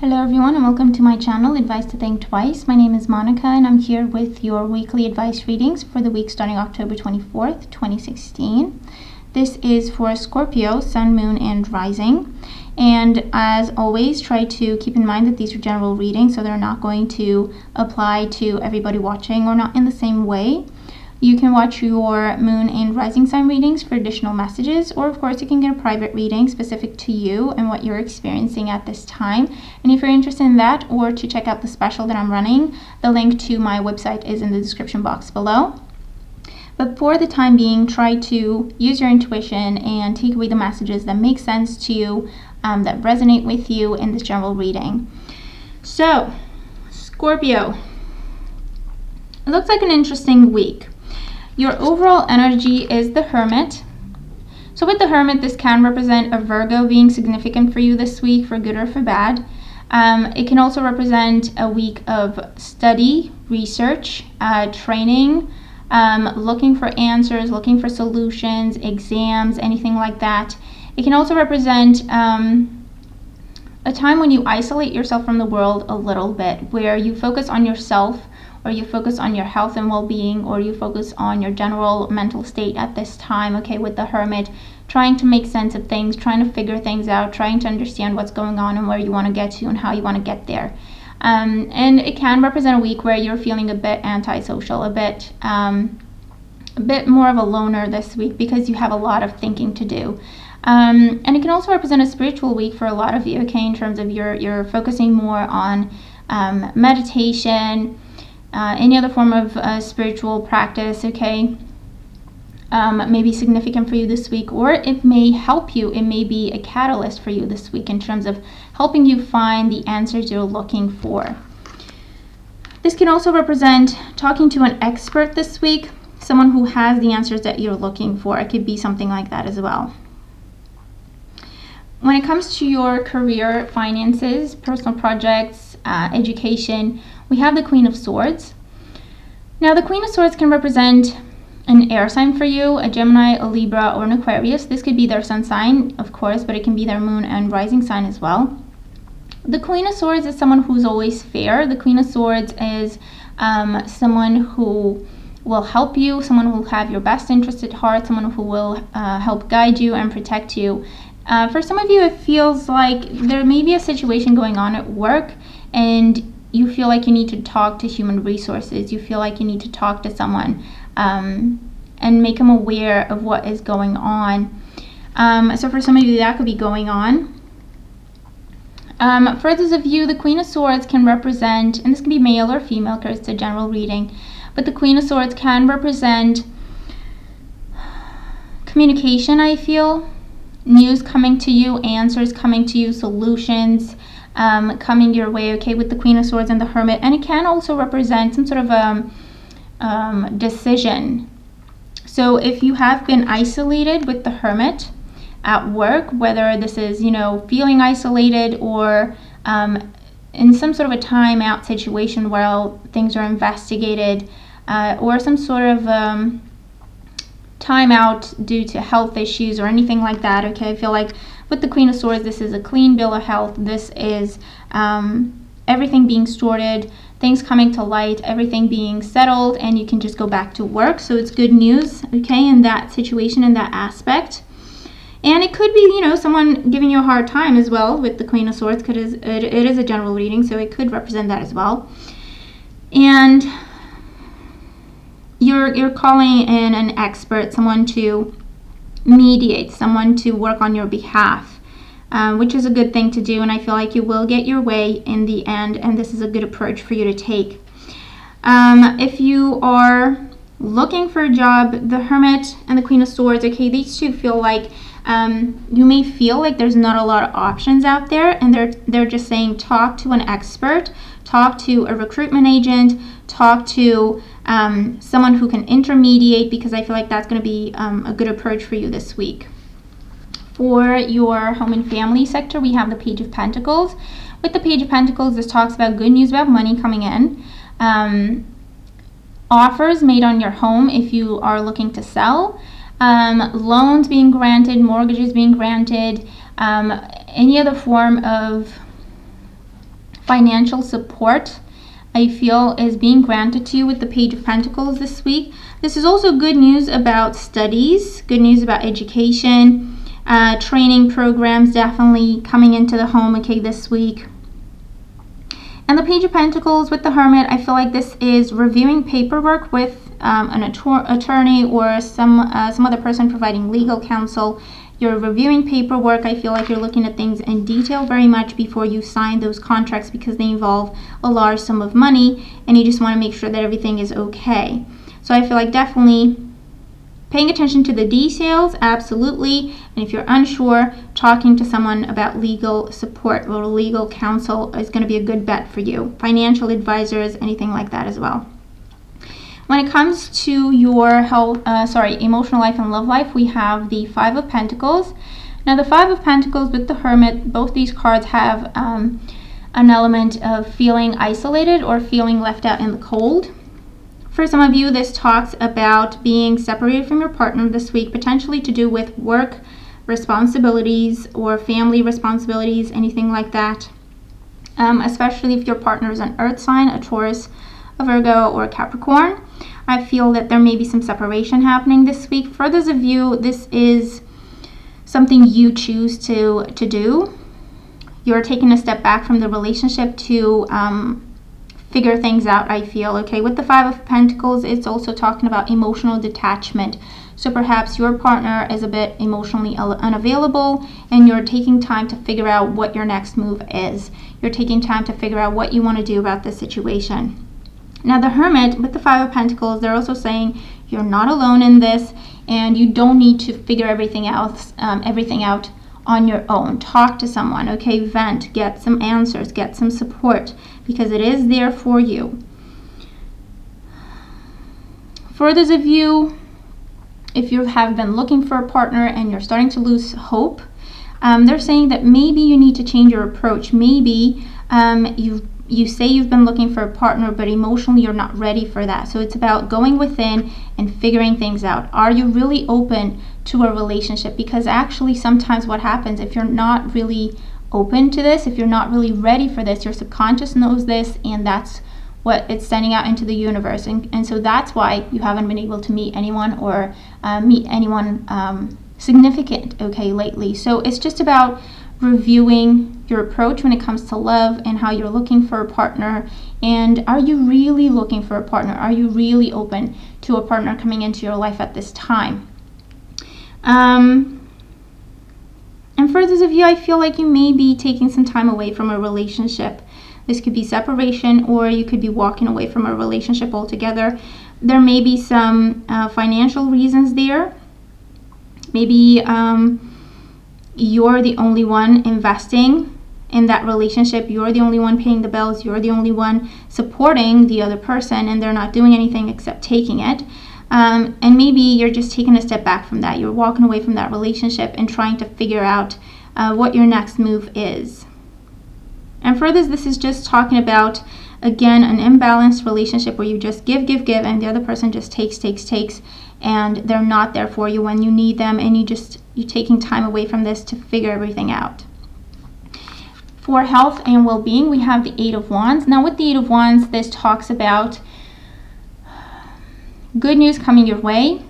Hello everyone and welcome to my channel, Advice to Think Twice. My name is Monica and I'm here with your weekly advice readings for the week starting October 24th, 2016. This is for Scorpio, Sun, Moon, and Rising. And as always, try to keep in mind that these are general readings, so they're not going to apply to everybody watching or not in the same way. You can watch your moon and rising sign readings for additional messages, or of course you can get a private reading specific to you and what you're experiencing at this time. And if you're interested in that, or to check out the special that I'm running, the link to my website is in the description box below. But for the time being, try to use your intuition and take away the messages that make sense to you, that resonate with you in this general reading. So, Scorpio, it looks like an interesting week. Your overall energy is the Hermit. So with the Hermit, this can represent a Virgo being significant for you this week, for good or for bad. It can also represent a week of study, research, training, looking for answers, looking for solutions, exams, anything like that. It can also represent a time when you isolate yourself from the world a little bit, where you focus on yourself, or you focus on your health and well-being, or you focus on your general mental state at this time, okay, with the Hermit, trying to make sense of things, trying to figure things out, trying to understand what's going on and where you want to get to and how you want to get there. And it can represent a week where you're feeling a bit antisocial, a bit more of a loner this week because you have a lot of thinking to do. And it can also represent a spiritual week for a lot of you, okay, in terms of you're focusing more on meditation, any other form of spiritual practice, okay, may be significant for you this week, or it may help you. It may be a catalyst for you this week in terms of helping you find the answers you're looking for. This can also represent talking to an expert this week, someone who has the answers that you're looking for. It could be something like that as well. When it comes to your career, finances, personal projects, education, we have the Queen of Swords. Now, the Queen of Swords can represent an air sign for you, a Gemini, a Libra, or an Aquarius. This could be their sun sign, of course, but it can be their moon and rising sign as well. The Queen of Swords is someone who's always fair. The Queen of Swords is someone who will help you, someone who will have your best interest at heart, someone who will help guide you and protect you. For some of you, it feels like there may be a situation going on at work and you feel like you need to talk to human resources. You feel like you need to talk to someone and make them aware of what is going on. So for some of you, that could be going on. For those of you, the Queen of Swords can represent, and this can be male or female because it's a general reading, but the Queen of Swords can represent communication, I feel. News coming to you, answers coming to you, solutions coming your way, okay, with the Queen of Swords and the Hermit. And it can also represent some sort of decision. So if you have been isolated with the Hermit at work, whether this is, feeling isolated or in some sort of a timeout situation where things are investigated, or some sort of time out due to health issues or anything like that, okay, I feel like with the Queen of Swords, this is a clean bill of health. This is everything being sorted, things coming to light, everything being settled, and you can just go back to work. So it's good news, okay, in that situation, in that aspect. And it could be, someone giving you a hard time as well with the Queen of Swords, because it is a general reading, so it could represent that as well. And you're calling in an expert, someone to mediate, someone to work on your behalf, which is a good thing to do, and I feel like you will get your way in the end, and this is a good approach for you to take. If you are looking for a job, the Hermit and the Queen of Swords, okay, these two feel like you may feel like there's not a lot of options out there, and they're just saying talk to an expert, talk to a recruitment agent, talk to someone who can intermediate, because I feel like that's going to be a good approach for you this week. For your home and family sector, we have the Page of Pentacles. With the Page of Pentacles, this talks about good news about money coming in, offers made on your home if you are looking to sell, loans being granted, mortgages being granted, any other form of Financial support, I feel, is being granted to you with the Page of Pentacles this week. This is also good news about studies, good news about education, training programs definitely coming into the home, okay, this week. And the Page of Pentacles with the Hermit, I feel like this is reviewing paperwork with an attorney or some other person providing legal counsel. You're reviewing paperwork. I feel like you're looking at things in detail very much before you sign those contracts, because they involve a large sum of money and you just want to make sure that everything is okay. So I feel like definitely paying attention to the details, absolutely. And if you're unsure, talking to someone about legal support or legal counsel is going to be a good bet for you. Financial advisors, anything like that as well. When it comes to your emotional life and love life, we have the Five of Pentacles. Now, the Five of Pentacles with the Hermit, both these cards have an element of feeling isolated or feeling left out in the cold. For some of you, this talks about being separated from your partner this week, potentially to do with work responsibilities or family responsibilities, anything like that. Especially if your partner is an earth sign, a Taurus, a Virgo, or a Capricorn. I feel that there may be some separation happening this week. For those of you, this is something you choose to do. You're taking a step back from the relationship to figure things out, I feel, okay? With the Five of Pentacles, it's also talking about emotional detachment. So perhaps your partner is a bit emotionally unavailable and you're taking time to figure out what your next move is. You're taking time to figure out what you want to do about this situation. Now, the Hermit with the Five of Pentacles, they're also saying you're not alone in this and you don't need to figure everything out on your own. Talk to someone, okay? Vent, get some answers, get some support, because it is there for you. For those of you, if you have been looking for a partner and you're starting to lose hope, they're saying that maybe you need to change your approach. Maybe you say you've been looking for a partner, but emotionally you're not ready for that. So it's about going within and figuring things out. Are you really open to a relationship? Because actually sometimes what happens, if you're not really open to this, if you're not really ready for this, your subconscious knows this, and that's what it's sending out into the universe. And so that's why you haven't been able to meet anyone or meet anyone significant, okay, lately. So it's just about reviewing your approach when it comes to love and how you're looking for a partner. And are you really looking for a partner? Are you really open to a partner coming into your life at this time? And for those of you, I feel like you may be taking some time away from a relationship. This could be separation, or you could be walking away from a relationship altogether. There may be some financial reasons there. Maybe you're the only one investing in that relationship. You're the only one paying the bills. You're the only one supporting the other person, and they're not doing anything except taking it. And maybe you're just taking a step back from that. You're walking away from that relationship and trying to figure out what your next move is. And for this is just talking about, again, an imbalanced relationship where you just give, and the other person just takes, and they're not there for you when you need them, and you're taking time away from this to figure everything out. For health and well-being, we have the Eight of Wands. Now, with the Eight of Wands, this talks about good news coming your way.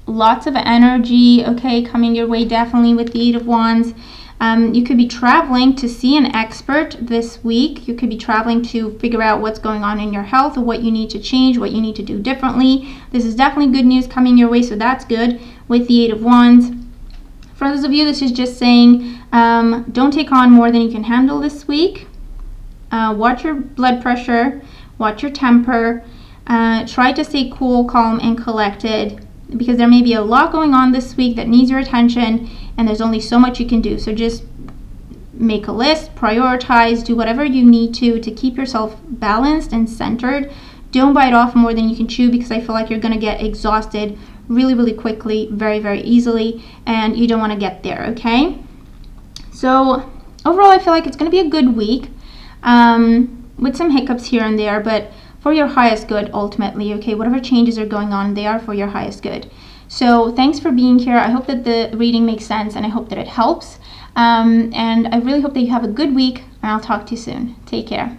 Lots of energy, okay, coming your way, definitely with the Eight of Wands. You could be traveling to see an expert this week. You could be traveling to figure out what's going on in your health or what you need to change, what you need to do differently. This is definitely good news coming your way, so that's good with the Eight of Wands. For those of you, this is just saying don't take on more than you can handle this week. Watch your blood pressure, watch your temper. Try to stay cool, calm, and collected, because there may be a lot going on this week that needs your attention, and there's only so much you can do. So just make a list, prioritize, do whatever you need to keep yourself balanced and centered. Don't bite off more than you can chew, because I feel like you're going to get exhausted really, really quickly, very, very easily, and you don't want to get there, okay? So overall, I feel like it's going to be a good week with some hiccups here and there, but for your highest good ultimately, okay? Whatever changes are going on, they are for your highest good. So thanks for being here. I hope that the reading makes sense, and I hope that it helps. And I really hope that you have a good week, and I'll talk to you soon. Take care.